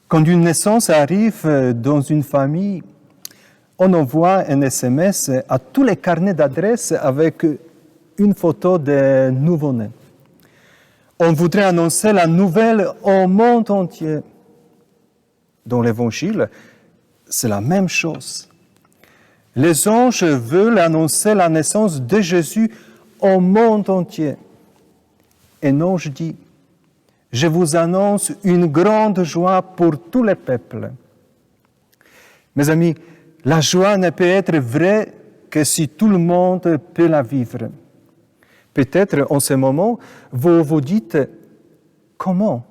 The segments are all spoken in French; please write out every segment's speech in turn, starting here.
Quand une naissance arrive dans une famille, on envoie un SMS à tous les carnets d'adresses avec une photo de nouveau-né. On voudrait annoncer la nouvelle au monde entier. Dans l'Évangile, c'est la même chose. Les anges veulent annoncer la naissance de Jésus au monde entier. Un ange dit: « Je vous annonce une grande joie pour tous les peuples. » Mes amis, la joie ne peut être vraie que si tout le monde peut la vivre. Peut-être en ce moment, vous vous dites: « Comment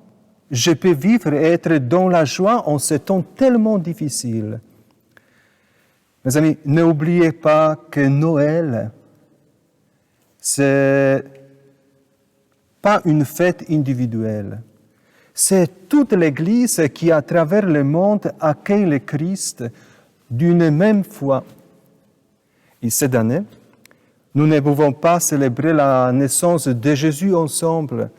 je peux vivre et être dans la joie en ces temps tellement difficiles ?» Mes amis, n'oubliez pas que Noël, c'est pas une fête individuelle. C'est toute l'Église qui, à travers le monde, accueille le Christ d'une même foi. Et cette année, nous ne pouvons pas célébrer la naissance de Jésus ensemble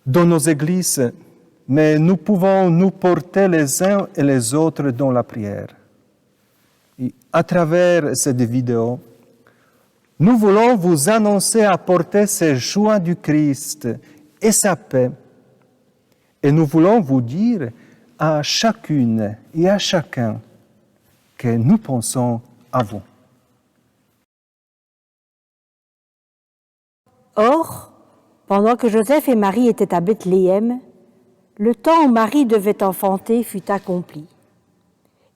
dans nos églises, mais nous pouvons nous porter les uns et les autres dans la prière. Et à travers cette vidéo, nous voulons vous annoncer, apporter ces joies du Christ et sa paix. Et nous voulons vous dire à chacune et à chacun que nous pensons à vous. Or, pendant que Joseph et Marie étaient à Bethléem, le temps où Marie devait enfanter fut accompli.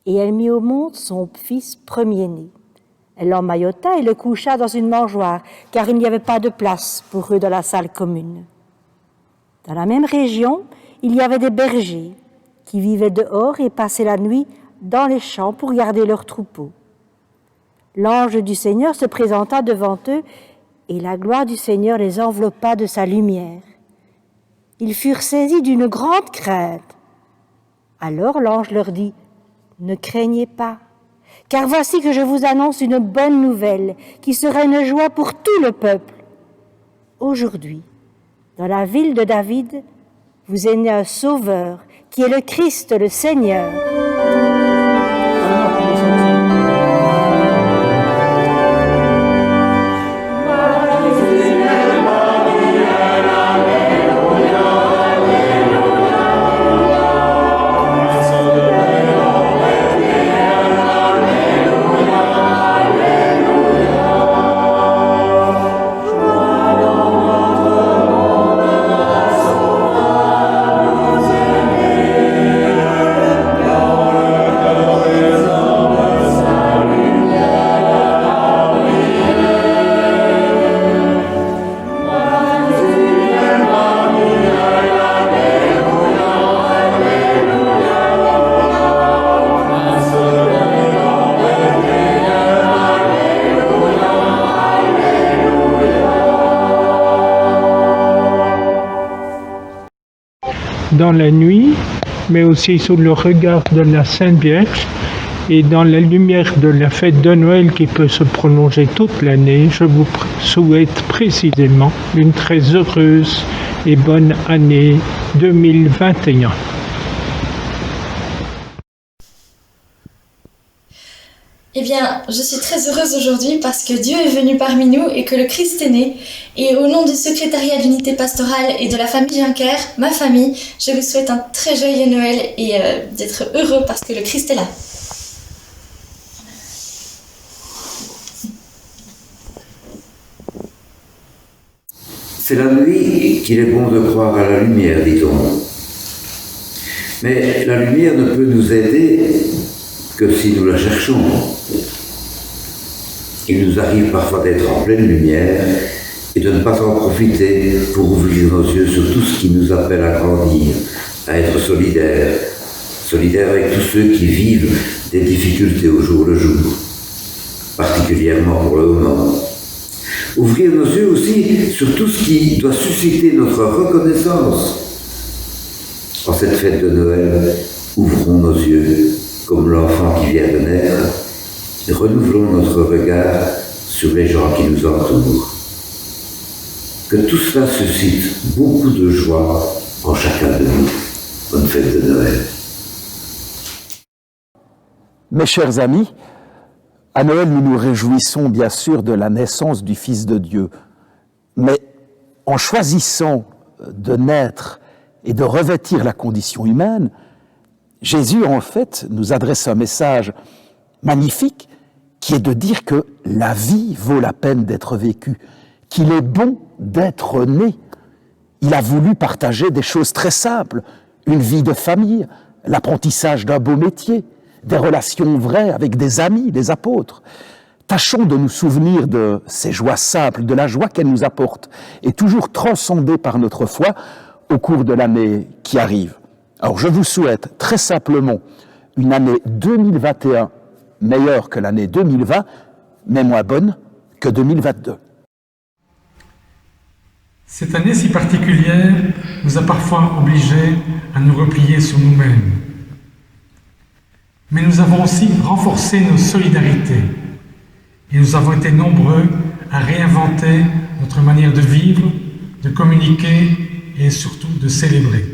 Et elle mit au monde son fils premier-né. Elle l'emmaillota et le coucha dans une mangeoire, car il n'y avait pas de place pour eux dans la salle commune. Dans la même région, il y avait des bergers qui vivaient dehors et passaient la nuit dans les champs pour garder leurs troupeaux. L'ange du Seigneur se présenta devant eux, et la gloire du Seigneur les enveloppa de sa lumière. Ils furent saisis d'une grande crainte. Alors l'ange leur dit: « Ne craignez pas, car voici que je vous annonce une bonne nouvelle qui sera une joie pour tout le peuple. Aujourd'hui, dans la ville de David, vous est né un Sauveur qui est le Christ, le Seigneur. » Dans la nuit, mais aussi sous le regard de la Sainte Vierge et dans la lumière de la fête de Noël qui peut se prolonger toute l'année, je vous souhaite précisément une très heureuse et bonne année 2021. Eh bien, je suis très heureuse aujourd'hui parce que Dieu est venu parmi nous et que le Christ est né. Et au nom du secrétariat d'unité pastorale et de la famille Juncker, ma famille, je vous souhaite un très joyeux Noël et d'être heureux parce que le Christ est là. C'est la nuit qu'il est bon de croire à la lumière, dit-on. Mais la lumière ne peut nous aider que si nous la cherchons. Il nous arrive parfois d'être en pleine lumière et de ne pas en profiter pour ouvrir nos yeux sur tout ce qui nous appelle à grandir, à être solidaires avec tous ceux qui vivent des difficultés au jour le jour, particulièrement pour le moment. Ouvrir nos yeux aussi sur tout ce qui doit susciter notre reconnaissance. En cette fête de Noël, ouvrons nos yeux comme l'enfant qui vient de naître et renouvelons notre regard sur les gens qui nous entourent. Que tout cela suscite beaucoup de joie en chacun de nous. Bonne fête de Noël. Mes chers amis, à Noël, nous nous réjouissons bien sûr de la naissance du Fils de Dieu, mais en choisissant de naître et de revêtir la condition humaine, Jésus, en fait, nous adresse un message magnifique qui est de dire que la vie vaut la peine d'être vécue, qu'il est bon d'être né. Il a voulu partager des choses très simples, une vie de famille, l'apprentissage d'un beau métier, des relations vraies avec des amis, des apôtres. Tâchons de nous souvenir de ces joies simples, de la joie qu'elles nous apportent, et toujours transcendées par notre foi au cours de l'année qui arrive. Alors je vous souhaite très simplement une année 2021 meilleure que l'année 2020, mais moins bonne que 2022. Cette année si particulière nous a parfois obligés à nous replier sur nous-mêmes. Mais nous avons aussi renforcé nos solidarités et nous avons été nombreux à réinventer notre manière de vivre, de communiquer et surtout de célébrer.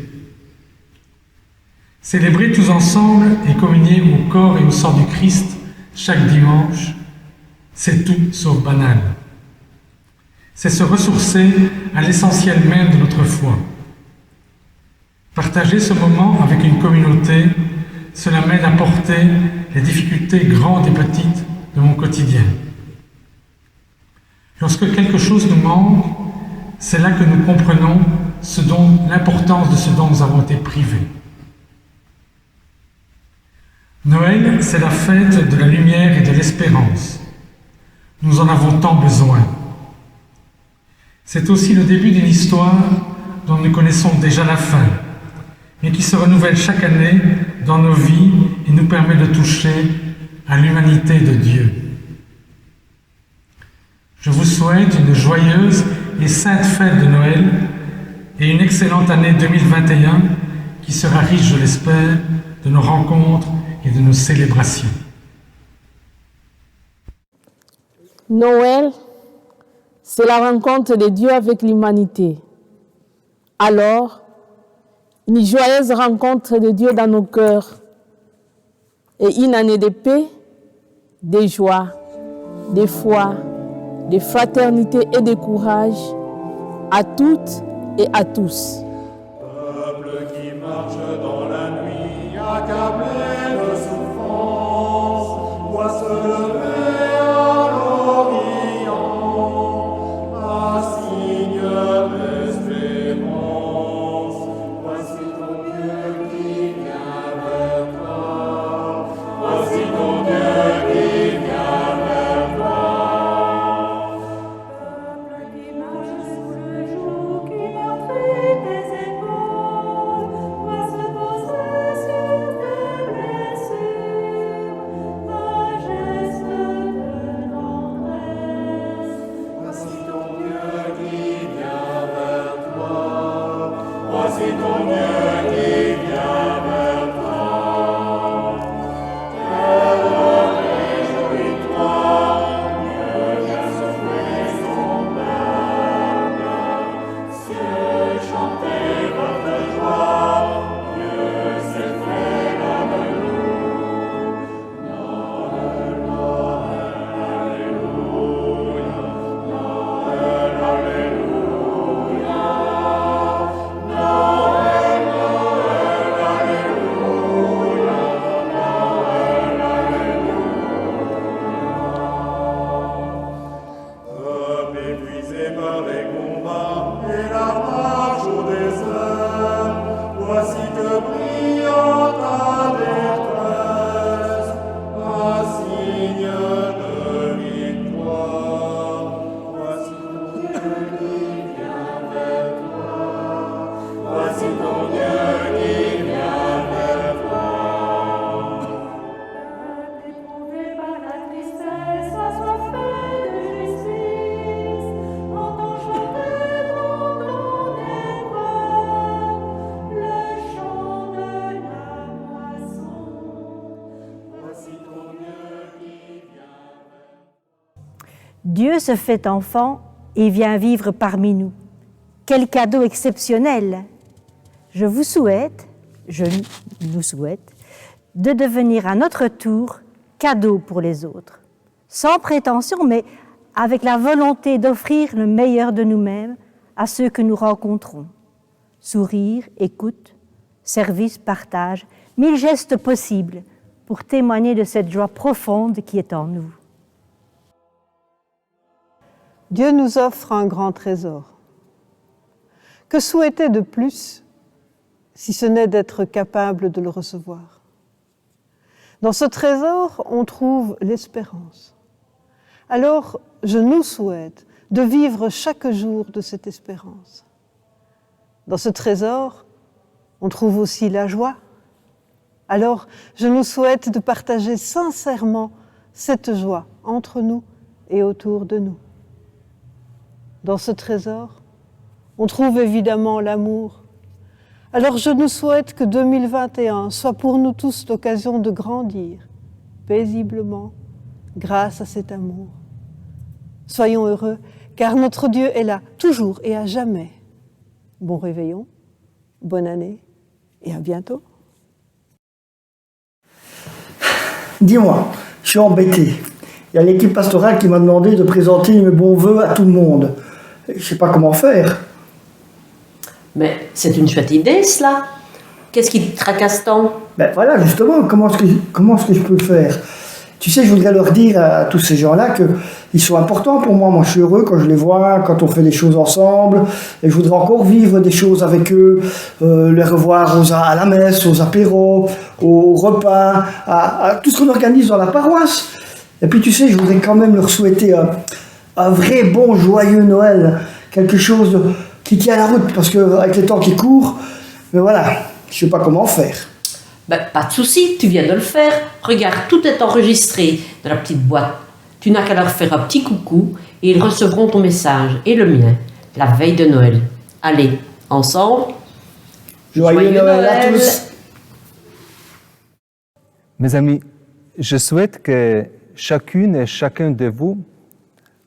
Célébrer tous ensemble et communier au corps et au sang du Christ chaque dimanche, c'est tout sauf banal. C'est se ressourcer à l'essentiel même de notre foi. Partager ce moment avec une communauté, cela m'aide à porter les difficultés grandes et petites de mon quotidien. Lorsque quelque chose nous manque, c'est là que nous comprenons l'importance de ce dont nous avons été privés. Noël, c'est la fête de la lumière et de l'espérance. Nous en avons tant besoin. C'est aussi le début d'une histoire dont nous connaissons déjà la fin, mais qui se renouvelle chaque année dans nos vies et nous permet de toucher à l'humanité de Dieu. Je vous souhaite une joyeuse et sainte fête de Noël et une excellente année 2021 qui sera riche, je l'espère, de nos rencontres et de nos célébrations. Noël, c'est la rencontre de Dieu avec l'humanité. Alors, une joyeuse rencontre de Dieu dans nos cœurs et une année de paix, de joie, de foi, de fraternité et de courage à toutes et à tous. Peuple qui marche dans la nuit, accablé de souffrance, voit se lever à l'Orient un signe d'espérance. Voici ton Dieu qui vient vers toi. Voici ton Dieu qui vient vers toi. Peuple qui marche sous le joug, qui meurtrit tes épaules, va se poser sur tes blessures, un geste de tendresse. Voici ton Dieu qui vient vers toi. Voici ton Dieu qui vient vers toi. Réjouis-toi, Dieu vient souffler son peuple. Cieux, chantez votre joie, Dieu s'est fait l'homme nous. Noël, Noël, Alléluia. Noël, Alléluia. Noël, Noël, Alléluia. Noël, Alléluia. Peuple épuisé par les combats et la marche au désert, voici que brille ta détresse, un signe de victoire. Voici ton Dieu qui vient vers toi. Voici ton Dieu qui vient vers toi. Peuple éprouvé par la tristesse, assoiffé de justice, entend chanter dans ton école le chant de la moisson. Voici ton Dieu qui vient vers toi. Dieu se fait enfant et vient vivre parmi nous. Quel cadeau exceptionnel! Je nous souhaite, de devenir à notre tour cadeau pour les autres, sans prétention, mais avec la volonté d'offrir le meilleur de nous-mêmes à ceux que nous rencontrons. Sourire, écoute, service, partage, 1000 gestes possibles pour témoigner de cette joie profonde qui est en nous. Dieu nous offre un grand trésor. Que souhaiter de plus si ce n'est d'être capable de le recevoir? Dans ce trésor, on trouve l'espérance. Alors, je nous souhaite de vivre chaque jour de cette espérance. Dans ce trésor, on trouve aussi la joie. Alors, je nous souhaite de partager sincèrement cette joie entre nous et autour de nous. Dans ce trésor, on trouve évidemment l'amour. Alors je nous souhaite que 2021 soit pour nous tous l'occasion de grandir paisiblement grâce à cet amour. Soyons heureux, car notre Dieu est là, toujours et à jamais. Bon réveillon, bonne année et à bientôt. Dis-moi, je suis embêté. Il y a l'équipe pastorale qui m'a demandé de présenter mes bons vœux à tout le monde. Je ne sais pas comment faire. Mais c'est une chouette idée, cela. Qu'est-ce qui te tracasse tant? Ben voilà, justement, comment est-ce que je peux faire? Tu sais, je voudrais leur dire à tous ces gens-là qu'ils sont importants pour moi. Moi, je suis heureux quand je les vois, quand on fait des choses ensemble. Et je voudrais encore vivre des choses avec eux, les revoir à la messe, aux apéros, aux repas, à tout ce qu'on organise dans la paroisse. Et puis, tu sais, je voudrais quand même leur souhaiter un vrai bon, joyeux Noël. Quelque chose qui tient la route, parce qu'avec les temps qui courent, mais voilà, je ne sais pas comment faire. Ben, pas de souci, tu viens de le faire. Regarde, tout est enregistré dans la petite boîte. Tu n'as qu'à leur faire un petit coucou et ils recevront ton message et le mien, la veille de Noël. Allez, ensemble. Joyeux Noël à tous. Mes amis, je souhaite que chacune et chacun de vous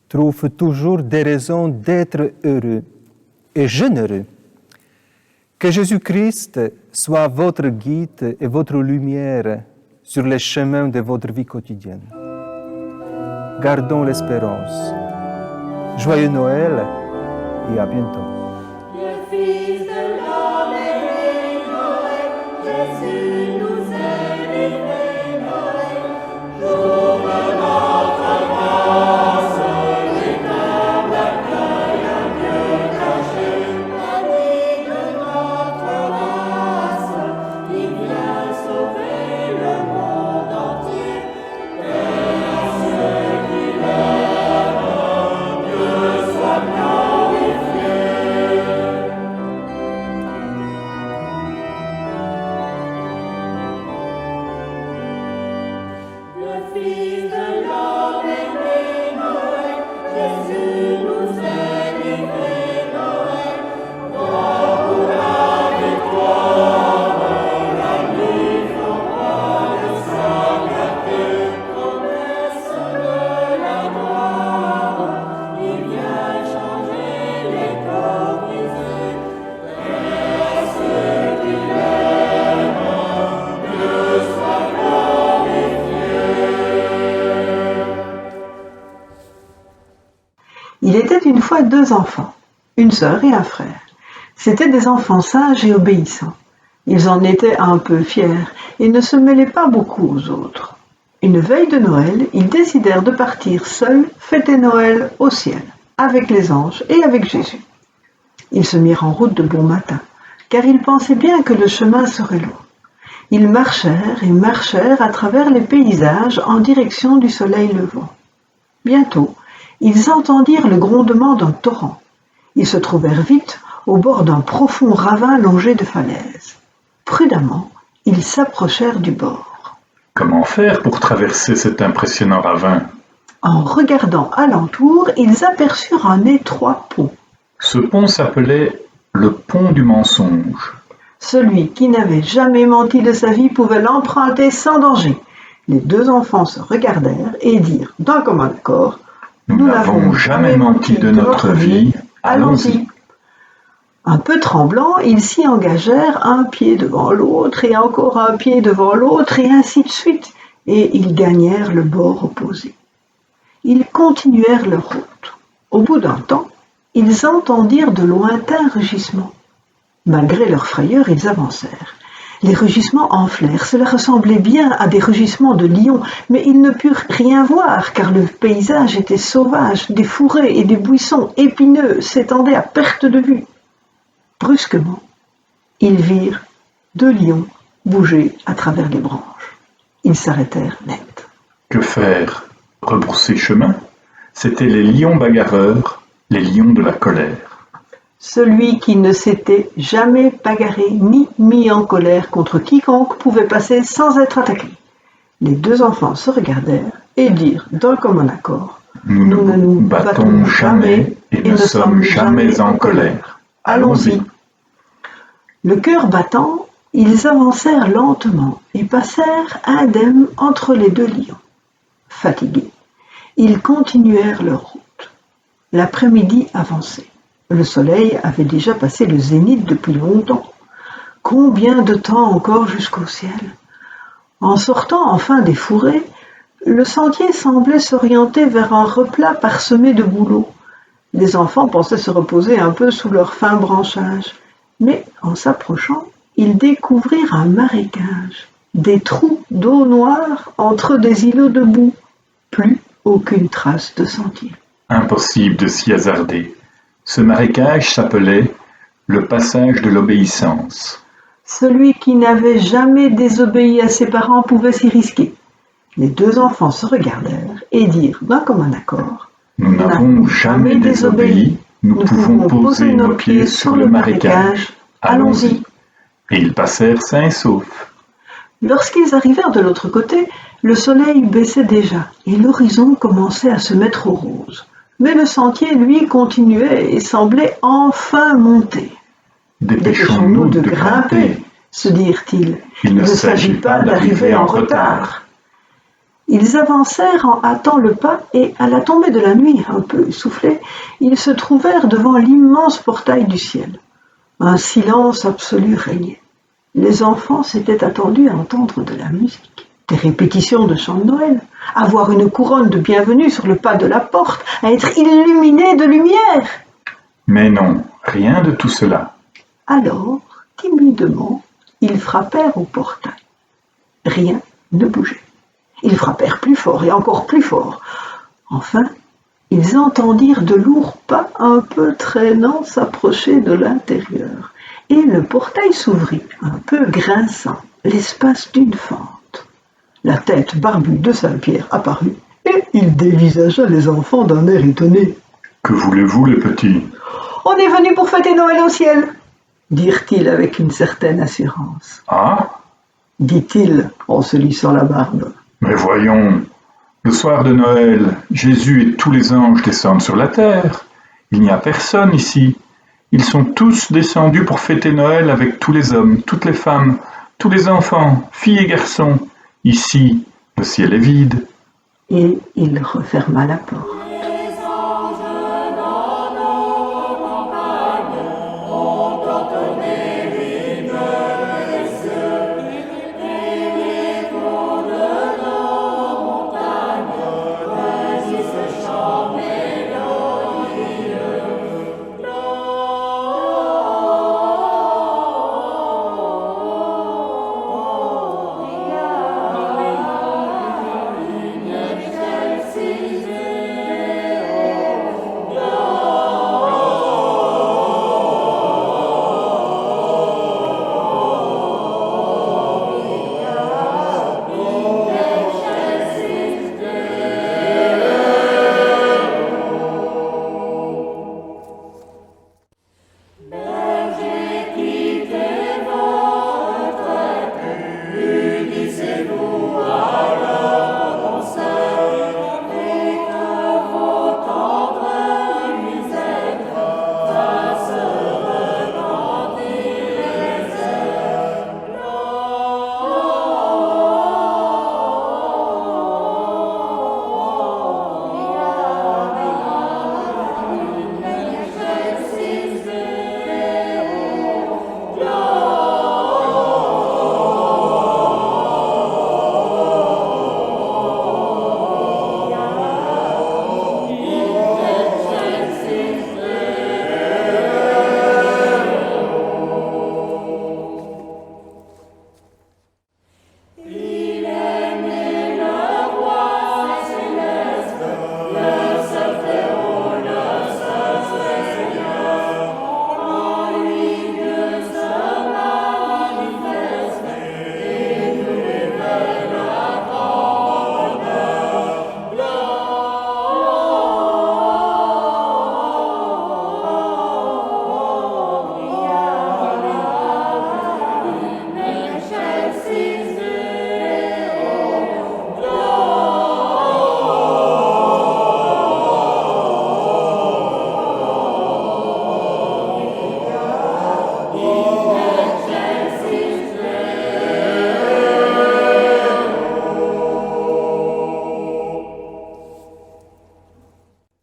trouve toujours des raisons d'être heureux et généreux. Que Jésus-Christ soit votre guide et votre lumière sur les chemins de votre vie quotidienne. Gardons l'espérance. Joyeux Noël et à bientôt. Le Fils de l'homme est né, Noël, Jésus nous est livré, Noël, jour de notre grâce, l'étable accueille un Dieu caché, ami de notre race, il vient sauver le monde entier, et à ceux qui l'aiment, Dieu soit glorifié. Le Fils de l'homme est né, Noël, Jésus nous est livré, Noël, roi pour la victoire, la nuit froide sacrée, promesse de la gloire, il vient changer les corps brisés, et à ceux qui l'aiment, Dieu soit glorifié. Il était une fois deux enfants, une sœur et un frère. C'étaient des enfants sages et obéissants. Ils en étaient un peu fiers et ne se mêlaient pas beaucoup aux autres. Une veille de Noël, ils décidèrent de partir seuls fêter Noël au ciel, avec les anges et avec Jésus. Ils se mirent en route de bon matin, car ils pensaient bien que le chemin serait long. Ils marchèrent et marchèrent à travers les paysages en direction du soleil levant. Bientôt, ils entendirent le grondement d'un torrent. Ils se trouvèrent vite au bord d'un profond ravin longé de falaises. Prudemment, ils s'approchèrent du bord. Comment faire pour traverser cet impressionnant ravin? En regardant alentour, ils aperçurent un étroit pont. Ce pont s'appelait le pont du mensonge. Celui qui n'avait jamais menti de sa vie pouvait l'emprunter sans danger. Les deux enfants se regardèrent et dirent d'un commun accord: Nous n'avons jamais menti de notre vie, allons-y. Un peu tremblants, ils s'y engagèrent un pied devant l'autre et encore un pied devant l'autre et ainsi de suite. et ils gagnèrent le bord opposé. Ils continuèrent leur route. Au bout d'un temps, ils entendirent de lointains rugissements. Malgré leur frayeur, ils avancèrent. Les rugissements enflèrent. Cela ressemblait bien à des rugissements de lions, mais ils ne purent rien voir, car le paysage était sauvage. Des fourrés et des buissons épineux s'étendaient à perte de vue. Brusquement, ils virent 2 lions bouger à travers les branches. Ils s'arrêtèrent net. Que faire? Rebrousser chemin? C'étaient les lions bagarreurs, les lions de la colère. Celui qui ne s'était jamais bagarré ni mis en colère contre quiconque pouvait passer sans être attaqué. Les 2 enfants se regardèrent et dirent d'un commun accord: Nous ne nous battons jamais et ne sommes jamais en colère. Allons-y. Le cœur battant, ils avancèrent lentement et passèrent indemnes entre les 2 lions. Fatigués, ils continuèrent leur route. L'après-midi avançait. Le soleil avait déjà passé le zénith depuis longtemps. Combien de temps encore jusqu'au ciel? En sortant enfin des fourrés, le sentier semblait s'orienter vers un replat parsemé de bouleaux. Les enfants pensaient se reposer un peu sous leur fin branchage. Mais en s'approchant, ils découvrirent un marécage, des trous d'eau noire entre des îlots de boue. Plus aucune trace de sentier. Impossible de s'y hasarder. Ce marécage s'appelait le passage de l'obéissance. Celui qui n'avait jamais désobéi à ses parents pouvait s'y risquer. Les 2 enfants se regardèrent et dirent d'un commun accord: Nous n'avons jamais désobéi, nous pouvons poser nos pieds sur le marécage. Allons-y. Et ils passèrent sains et saufs. Lorsqu'ils arrivèrent de l'autre côté, le soleil baissait déjà et l'horizon commençait à se mettre au rose. Mais le sentier, lui, continuait et semblait enfin monter. Dépêchons-nous de grimper, se dirent-ils. Il ne s'agit pas d'arriver en retard. Ils avancèrent en hâtant le pas et, à la tombée de la nuit, un peu essoufflés, ils se trouvèrent devant l'immense portail du ciel. Un silence absolu régnait. Les enfants s'étaient attendus à entendre de la musique, des répétitions de chants de Noël, à voir une couronne de bienvenue sur le pas de la porte, à être illuminés de lumière. Mais non, rien de tout cela. Alors, timidement, ils frappèrent au portail. Rien ne bougeait. Ils frappèrent plus fort et encore plus fort. Enfin, ils entendirent de lourds pas un peu traînants s'approcher de l'intérieur, et le portail s'ouvrit, un peu grinçant, l'espace d'une fente. La tête barbue de Saint-Pierre apparut, et il dévisagea les enfants d'un air étonné. « Que voulez-vous, les petits ? » « On est venus pour fêter Noël au ciel !» dirent-ils avec une certaine assurance. « Ah ?» dit-il en se lissant la barbe. « Mais voyons, le soir de Noël, Jésus et tous les anges descendent sur la terre. Il n'y a personne ici. Ils sont tous descendus pour fêter Noël avec tous les hommes, toutes les femmes, tous les enfants, filles et garçons. Ici, le ciel est vide. » Et il referma la porte.